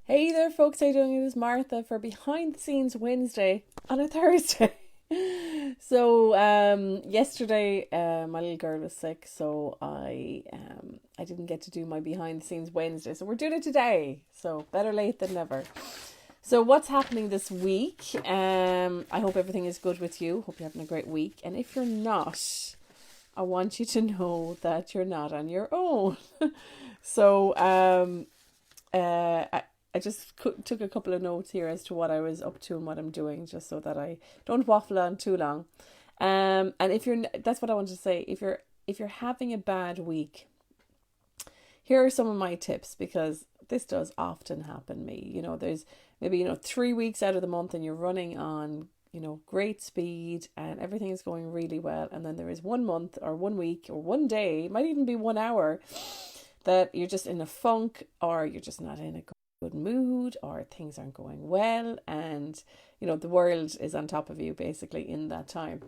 Hey there, folks. How you doing? It is Martha for Behind the Scenes Wednesday on a Thursday. Yesterday, my little girl was sick, so I didn't get to do my behind the scenes Wednesday. So we're doing it today. So better late than never. So what's happening this week? I hope everything is good with you. Hope you're having a great week. And if you're not, I want you to know that you're not on your own. so I just took a couple of notes here as to what I was up to and what I'm doing, just so that I don't waffle on too long. And if you're, that's what I wanted to say. If you're having a bad week, here are some of my tips, because this does often happen me. There's maybe 3 weeks out of the month and you're running on great speed and everything is going really well, and then there is 1 month or 1 week or one day, it might even be 1 hour, that you're just in a funk, or you're just not in a good mood, or things aren't going well, and the world is on top of you basically in that time.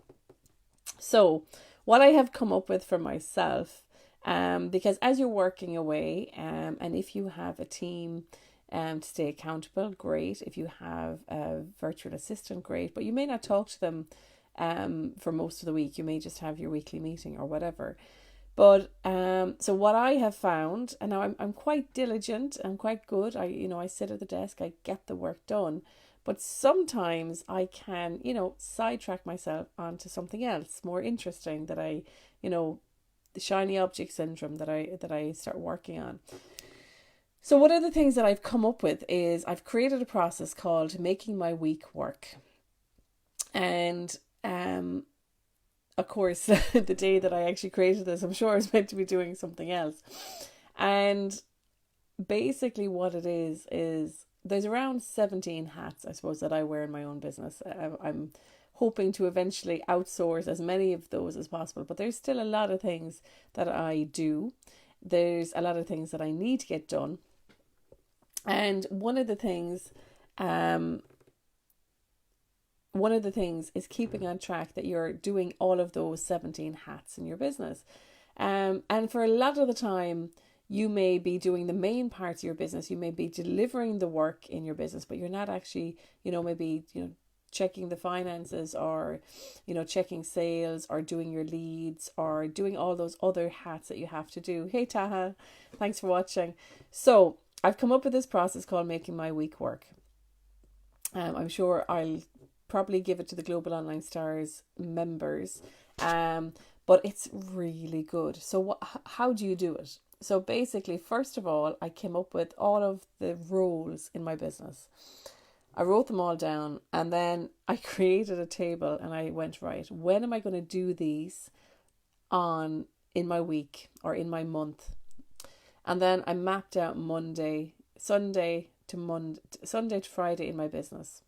So what I have come up with for myself, because as you're working away, and if you have a team to stay accountable, great. If you have a virtual assistant, great, but you may not talk to them for most of the week. You may just have your weekly meeting or whatever. But so what I have found, and now I'm quite diligent, I'm quite good. I sit at the desk, I get the work done, but sometimes I can sidetrack myself onto something else more interesting, that the shiny object syndrome, that I start working on. So one of the things that I've come up with is I've created a process called making my week work, and of course, the day that I actually created this, I'm sure I was meant to be doing something else. And basically, what it is there's around 17 hats, I suppose, that I wear in my own business. I'm hoping to eventually outsource as many of those as possible, but there's still a lot of things that I do. There's a lot of things that I need to get done. And one of the things is keeping on track that you're doing all of those 17 hats in your business. And for a lot of the time, you may be doing the main parts of your business. You may be delivering the work in your business, but you're not actually, checking the finances, or, checking sales, or doing your leads, or doing all those other hats that you have to do. Hey, Taha, thanks for watching. So I've come up with this process called making my week work. I'm sure I'll probably give it to the Global Online Stars members, but it's really good. So how do you do it? So basically, first of all, I came up with all of the roles in my business. I wrote them all down, and then I created a table, and I went, right, when am I going to do these in my week or in my month? And then I mapped out Sunday to Friday in my business.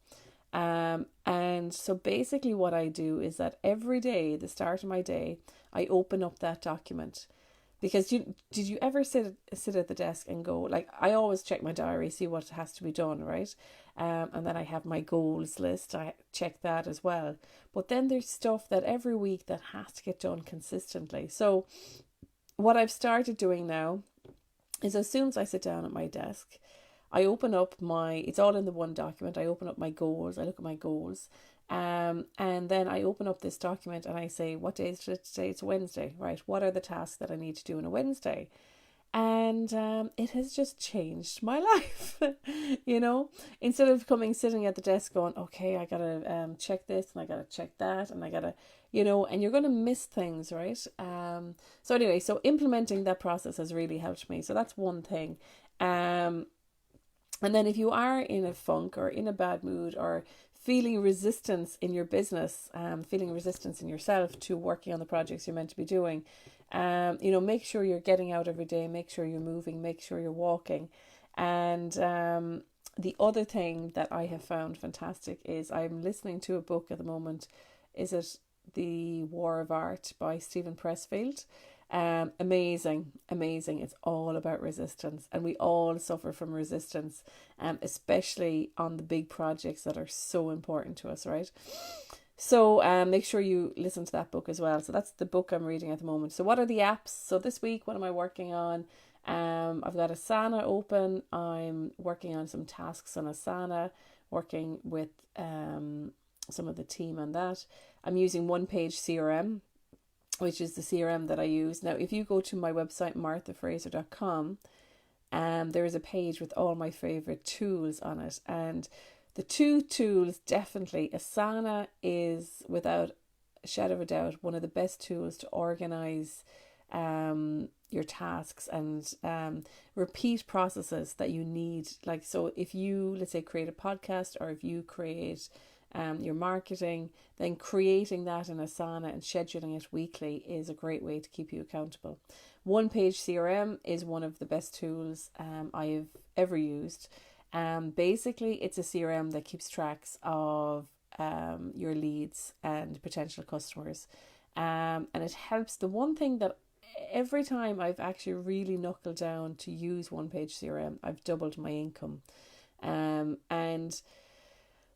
And so basically what I do is that every day, the start of my day, I open up that document. Because did you ever sit at the desk and go, like, I always check my diary, see what has to be done, right? And then I have my goals list, I check that as well. But then there's stuff that every week that has to get done consistently. So what I've started doing now is, as soon as I sit down at my desk, I open up it's all in the one document. I open up my goals, I look at my goals, and then I open up this document and I say, what day is it today? It's Wednesday, right? What are the tasks that I need to do on a Wednesday? And it has just changed my life. Instead of sitting at the desk going, okay, I gotta check this and I gotta check that and I gotta, and you're gonna miss things, right? So implementing that process has really helped me. So that's one thing. And then if you are in a funk or in a bad mood, or feeling resistance in your business, feeling resistance in yourself to working on the projects you're meant to be doing, make sure you're getting out every day, make sure you're moving, make sure you're walking. And the other thing that I have found fantastic is I'm listening to a book at the moment. Is it The War of Art by Stephen Pressfield? Amazing. It's all about resistance, and we all suffer from resistance, especially on the big projects that are so important to us, right? So make sure you listen to that book as well. So that's the book I'm reading at the moment. So what are the apps? So this week, what am I working on? I've got Asana open. I'm working on some tasks on Asana, working with some of the team on that. I'm using One Page CRM, which is the CRM that I use. Now, if you go to my website, marthafraser.com, there is a page with all my favorite tools on it. And the two tools, definitely, Asana is without a shadow of a doubt one of the best tools to organize your tasks and repeat processes that you need. Like, so if you, let's say, create a podcast, or if you create your marketing, then creating that in Asana and scheduling it weekly is a great way to keep you accountable. One Page CRM is one of the best tools I've ever used. Basically, it's a CRM that keeps tracks of your leads and potential customers. And it helps. The one thing that every time I've actually really knuckled down to use One Page CRM, I've doubled my income. And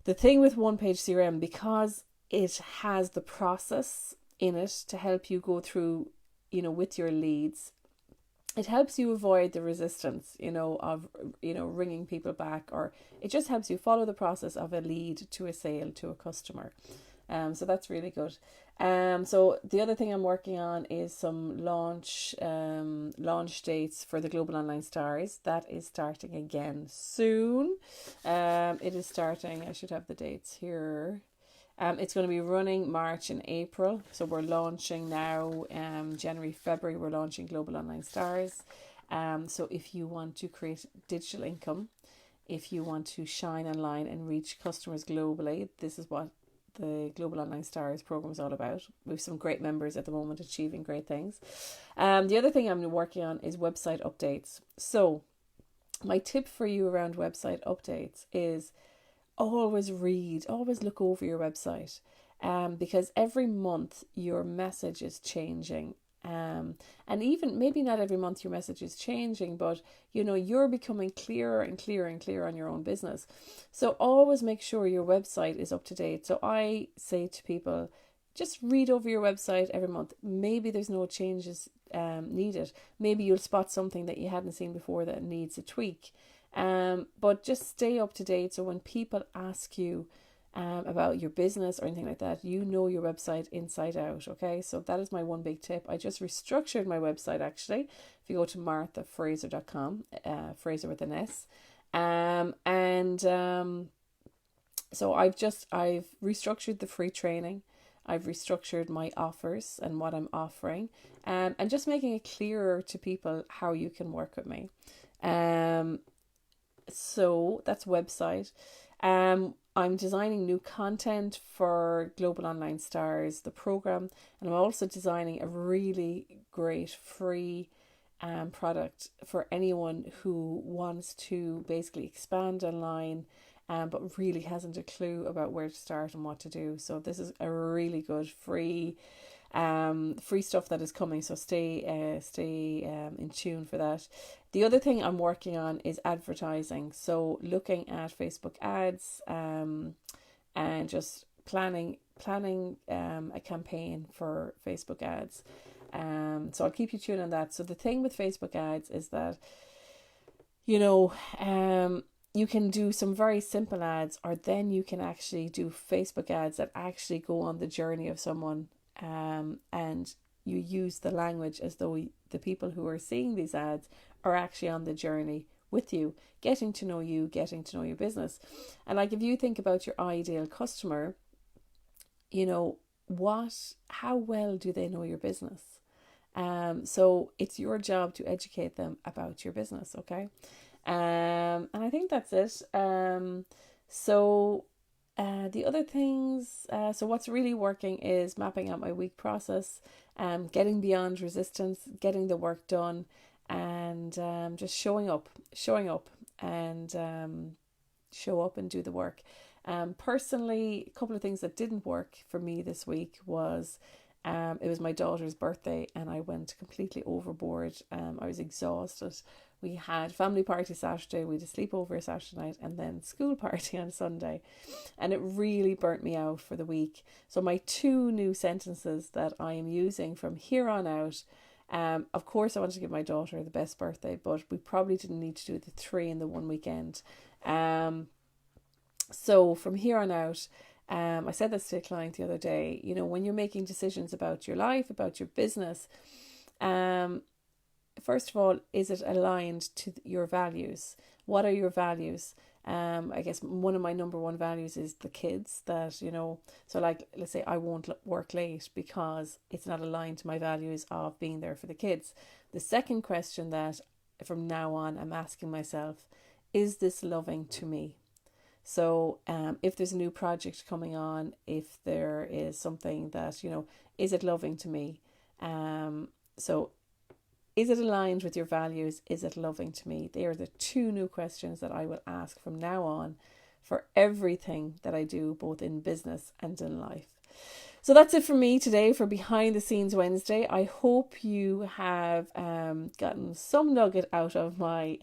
the thing with One Page CRM, because it has the process in it to help you go through, with your leads, it helps you avoid the resistance, of, ringing people back, or it just helps you follow the process of a lead to a sale to a customer. So that's really good. So the other thing I'm working on is some launch dates for the Global Online Stars. That is starting again soon. It is starting, I should have the dates here. It's going to be running March and April. So we're launching now, January, February, we're launching Global Online Stars. So if you want to create digital income, if you want to shine online and reach customers globally, this is what the Global Online Stars program is all about. We have some great members at the moment achieving great things. The other thing I'm working on is website updates. So my tip for you around website updates is always look over your website, because every month your message is changing. And even maybe not every month your message is changing, but you're becoming clearer and clearer and clearer on your own business. So always make sure your website is up to date. So I say to people, just read over your website every month. Maybe there's no changes needed. Maybe you'll spot something that you hadn't seen before that needs a tweak. But just stay up to date. So when people ask you about your business or anything like that, your website inside out. Okay, so that is my one big tip. I just restructured my website, actually. If you go to marthafraser.com, Fraser with an S, so I've restructured the free training. I've restructured my offers and what I'm offering, and just making it clearer to people how you can work with me. So that's website. I'm designing new content for Global Online Stars, the program, and I'm also designing a really great free product for anyone who wants to basically expand online, but really hasn't a clue about where to start and what to do. So this is a really good free stuff that is coming. So stay in tune for that. The other thing I'm working on is advertising. So looking at Facebook ads, and just planning a campaign for Facebook ads. So I'll keep you tuned on that. So the thing with Facebook ads is that, you can do some very simple ads, or then you can actually do Facebook ads that actually go on the journey of someone, and you use the language as though the people who are seeing these ads are actually on the journey with you, getting to know you, getting to know your business. And like, if you think about your ideal customer, how well do they know your business? So it's your job to educate them about your business, okay? And I think that's it. The other things, so what's really working is mapping out my week process, getting beyond resistance, getting the work done, and just showing up and show up and do the work. Personally, a couple of things that didn't work for me this week was it was my daughter's birthday and I went completely overboard. I was exhausted. We had family party Saturday, we had a sleepover Saturday night, and then school party on Sunday. And it really burnt me out for the week. So my 2 new sentences that I am using from here on out Of course, I wanted to give my daughter the best birthday, but we probably didn't need to do the 3 in the one weekend. So from here on out, I said this to a client the other day, when you're making decisions about your life, about your business, first of all, is it aligned to your values? What are your values? I guess one of my number one values is the kids, that, so like, let's say I won't work late because it's not aligned to my values of being there for the kids. The second question that from now on I'm asking myself, is this loving to me? So if there's a new project coming on, if there is something that, is it loving to me? So is it aligned with your values? Is it loving to me? They are the 2 new questions that I will ask from now on for everything that I do, both in business and in life. So that's it for me today for Behind the Scenes Wednesday. I hope you have gotten some nugget out of my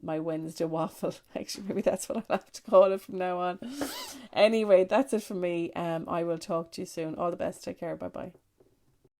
my Wednesday waffle. Actually, maybe that's what I'll have to call it from now on. Anyway, that's it for me. I will talk to you soon. All the best. Take care. Bye-bye.